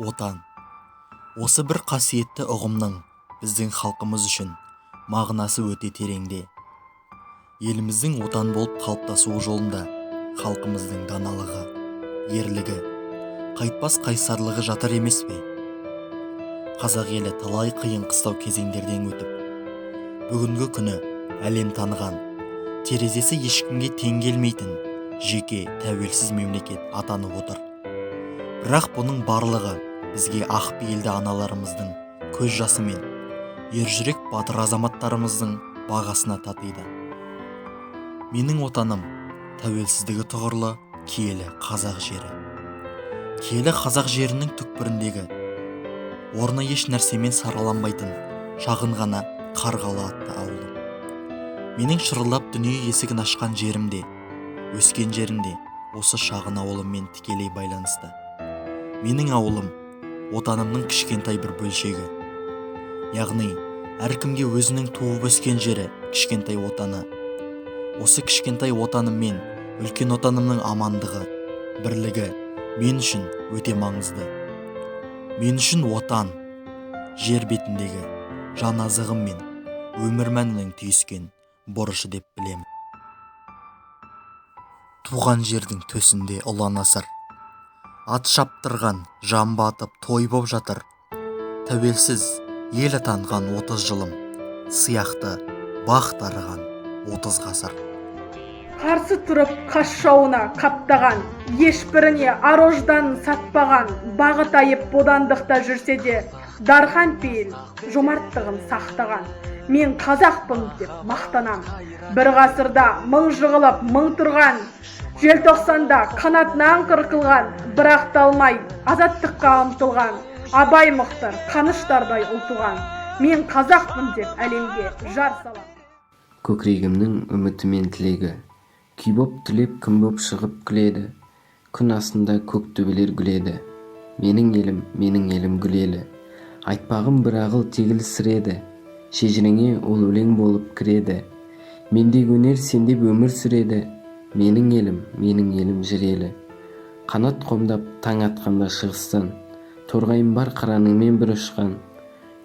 Отан. Осы бір қасиетті ұғымның біздің халқымыз үшін мағынасы өте тереңде. Еліміздің отан болып қалыптасуы жолында халқымыздың даналығы, ерлігі, қайтпас қайсарлығы жатыр емес пе? Қазақ елі талай қиын қыстау кезеңдерден өтіп, бүгінгі күні әлем таныған, терезесі ешкімге тең келмейтін жеке тәуелсіз мемлекет атанып отыр. Бірақ бұның барлығы бізге ақ пейілді аналарымыздың көз жасы мен ержүрек батыр азаматтарымыздың бағасына татиды. Менің отаным тәуелсіздігі тұғырлы киелі қазақ жері. Киелі қазақ жерінің түкпіріндегі орны еш нәрсемен сараланбайтын шағын ғана Қарғалы атты ауылым. Менің шырылдап дүние есігін ашқан жерімде, өскен жерімде осы шағын ауылыммен тікелей байланысты. Менің ауылым отанымның кішкентай бір бөлшегі. Яғни әркімге өзінің туып өскен жері кішкентай отаны. Осы кішкентай отаным мен үлкен отанымның амандығы, бірлігі мен үшін өте маңызды. Мен үшін отан жер бетіндегі жан азығым мен өмір мәнінің түйіскен борышы деп білемін. Туған жердің төсінде ұлан асыр, ат шаптырған жан батып той боп жатыр. Тәуелсіз ел атанған 30 жылым сияқты бақ дарыған 30 ғасыр. Қарсы тұрып қас жауына қаптаған, ешбіріне ар-ожданын сатпаған, бағы тайып бодандықта жүрсе де, дархан пейіл жомарттығын сақтаған. Мен қазақпын деп мақтанам. Бір ғасырда мың жығылып мың тұрған, желтоқсанда қанатынан қырқылған, бірақ талмай азаттыққа ұмтылған, Абай Мұхтар Қаныштардай ұлтуған. Мен қазақпын деп әлемге жар салам. Көкірегімнің үміті мен тілегі, күй боп түлеп күн боп шығып күледі. Күн астында көк төбелер гүледі. Менің елім гүлелі. Айтпағым бір ағыл тегіл сыр еді. Шежіреңе ол өлең болып кіреді. Мендегі өнер сендеп өмір сүреді. Менің елім жірелі. Қанат қомдап таң атқанда шығыстан, торғайым бар қыраныңмен бір ұшқан,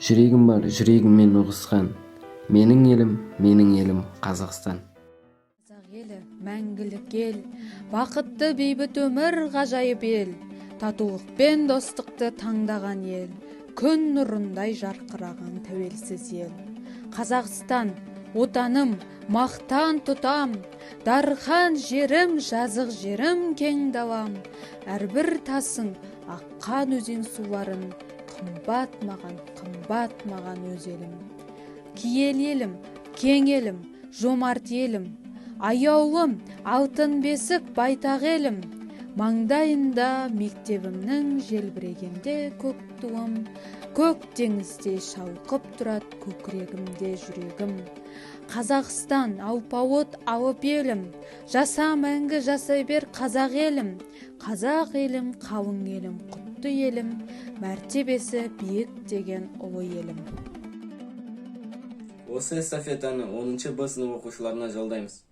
жүрегім бар жүрегіммен ұғысқан. Менің елім Қазақстан. Қазақ елі мәңгілік ел, бақытты бейбіт өмір ғажайып ел, татулық пен достықты таңдаған ел, күн нұрындай жарқыраған тәуелсіз ел. Қазақстан, отаным, мақтан тұтам, дархан жерім, жазық жерім, кең далам. Әрбір тасың аққан өзен суларын, қымбат маған өз елім. Киелі елім, кең елім, жомарт елім, аяулым, алтын бесік байтақ елім. Маңдайында мектебімнің желбірегенде көк туым, көк теңіздей шалқып тұрат көкірегімде жүрегім. Қазақстан алпауыт алып елім, жаса мәңгі жасай бер қазақ елім. Қазақ елім, қалың елім, құтты елім, мәртебесі биік деген ұлы елім. Осы эстафетаны 10-шы Б сынып оқушыларына жолдаймыз.